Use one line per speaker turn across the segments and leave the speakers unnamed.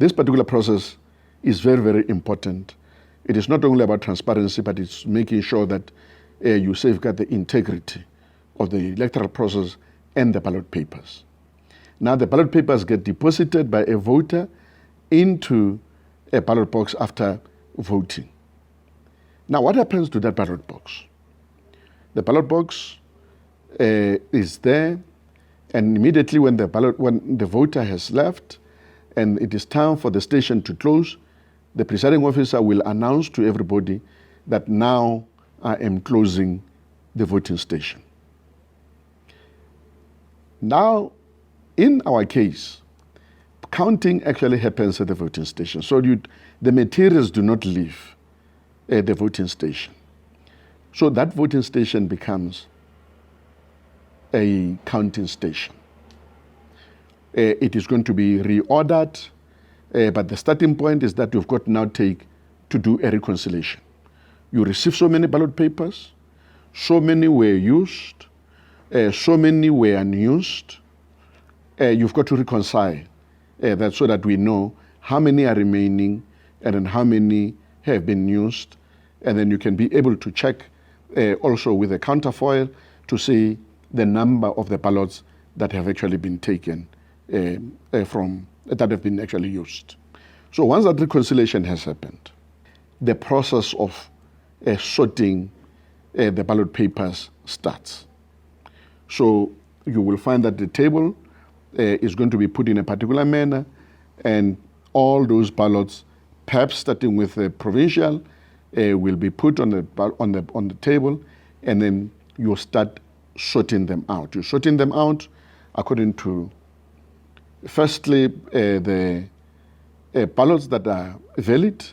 This particular process is very, very important. It is not only about transparency, but it's making sure that you safeguard the integrity of the electoral process and the ballot papers. Now, the ballot papers get deposited by a voter into a ballot box after voting. Now, what happens to that ballot box? The ballot box is there, and immediately when the voter has left and it is time for the station to close, the presiding officer will announce to everybody that now I am closing the voting station. Now, in our case, counting actually happens at the voting station. So the materials do not leave the voting station. So that voting station becomes a counting station. It is going to be reordered, but the starting point is that you've got now to do a reconciliation. You receive so many ballot papers, so many were used, so many were unused. You've got to reconcile that so that we know how many are remaining and then how many have been used. And then you can be able to check also with a counterfoil to see the number of the ballots that have actually been taken that have been actually used. So once that reconciliation has happened, the process of sorting the ballot papers starts. So you will find that the table is going to be put in a particular manner, and all those ballots, perhaps starting with the provincial, will be put on the table, and then you start sorting them out. You're sorting them out according to, firstly, the ballots that are valid,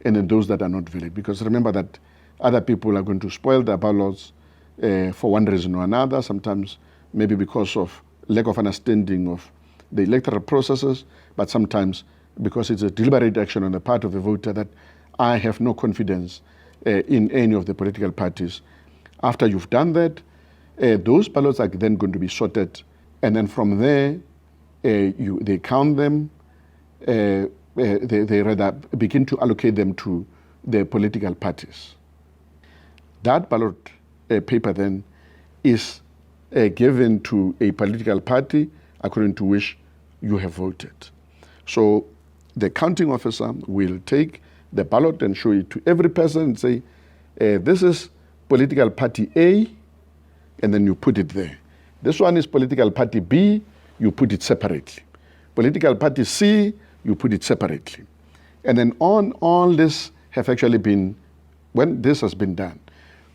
and then those that are not valid. Because remember that other people are going to spoil their ballots for one reason or another, sometimes maybe because of lack of understanding of the electoral processes, but sometimes because it's a deliberate action on the part of the voter that I have no confidence in any of the political parties. After you've done that, those ballots are then going to be sorted, and then from there, they count them, they rather begin to allocate them to the political parties. That ballot paper then is given to a political party according to which you have voted. So the counting officer will take the ballot and show it to every person and say, this is political party A, and then you put it there. This one is political party B, you put it separately. Political party C, you put it separately. And then all this have actually been, when this has been done,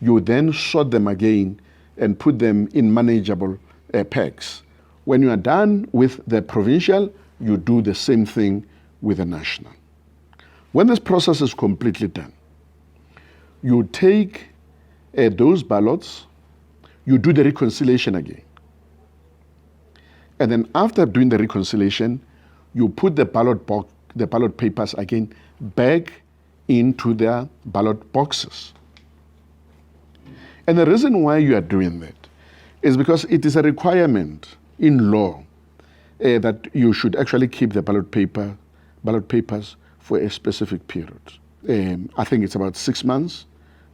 you then sort them again and put them in manageable packs. When you are done with the provincial, you do the same thing with the national. When this process is completely done, you take those ballots, you do the reconciliation again. And then after doing the reconciliation, you put the ballot papers again back into their ballot boxes. And the reason why you are doing that is because it is a requirement in law that you should actually keep the ballot papers for a specific period. I think it's about 6 months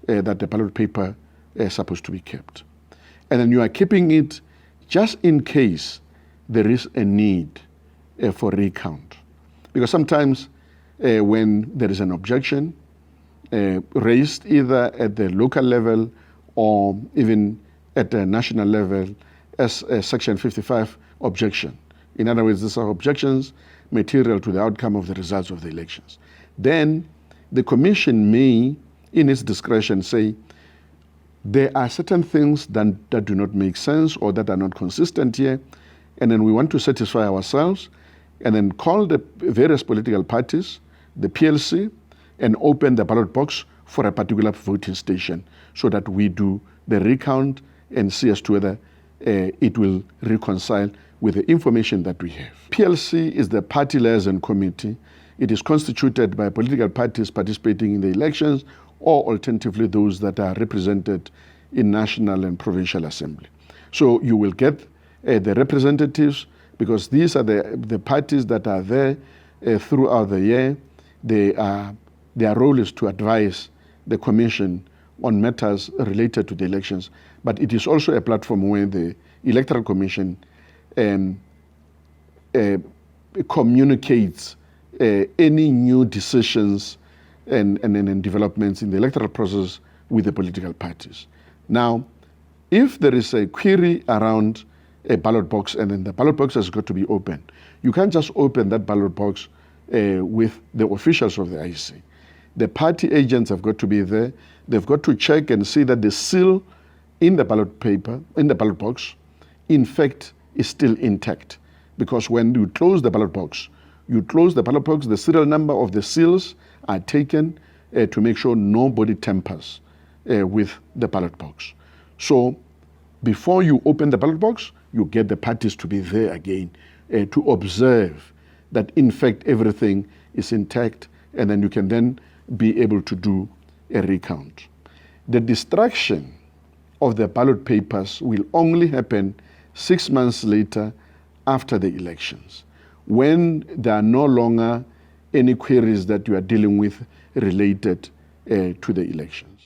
that the ballot paper is supposed to be kept. And then you are keeping it just in case there is a need for recount. Because sometimes when there is an objection raised either at the local level or even at the national level as a Section 55 objection. In other words, these are objections material to the outcome of the results of the elections. Then the commission may, in its discretion, say, there are certain things that do not make sense or that are not consistent here, and then we want to satisfy ourselves, and then call the various political parties, the PLC, and open the ballot box for a particular voting station so that we do the recount and see as to whether it will reconcile with the information that we have. PLC is the Party Liaison Committee. It is constituted by political parties participating in the elections or alternatively those that are represented in National and Provincial Assembly. So you will get the representatives because these are the parties that are there throughout the year. Their role is to advise the Commission on matters related to the elections, but it is also a platform where the Electoral Commission communicates any new decisions and developments in the electoral process with the political parties. Now, if there is a query around a ballot box and then the ballot box has got to be opened, you can't just open that ballot box with the officials of the IEC. The party agents have got to be there. They've got to check and see that the seal in the ballot paper, in the ballot box, in fact, is still intact. Because when you close the ballot box, the serial number of the seals are taken to make sure nobody tampers with the ballot box. So before you open the ballot box, you get the parties to be there again to observe that in fact everything is intact, and then you can then be able to do a recount. The destruction of the ballot papers will only happen 6 months later after the elections, when there are no longer any queries that you are dealing with related to the elections.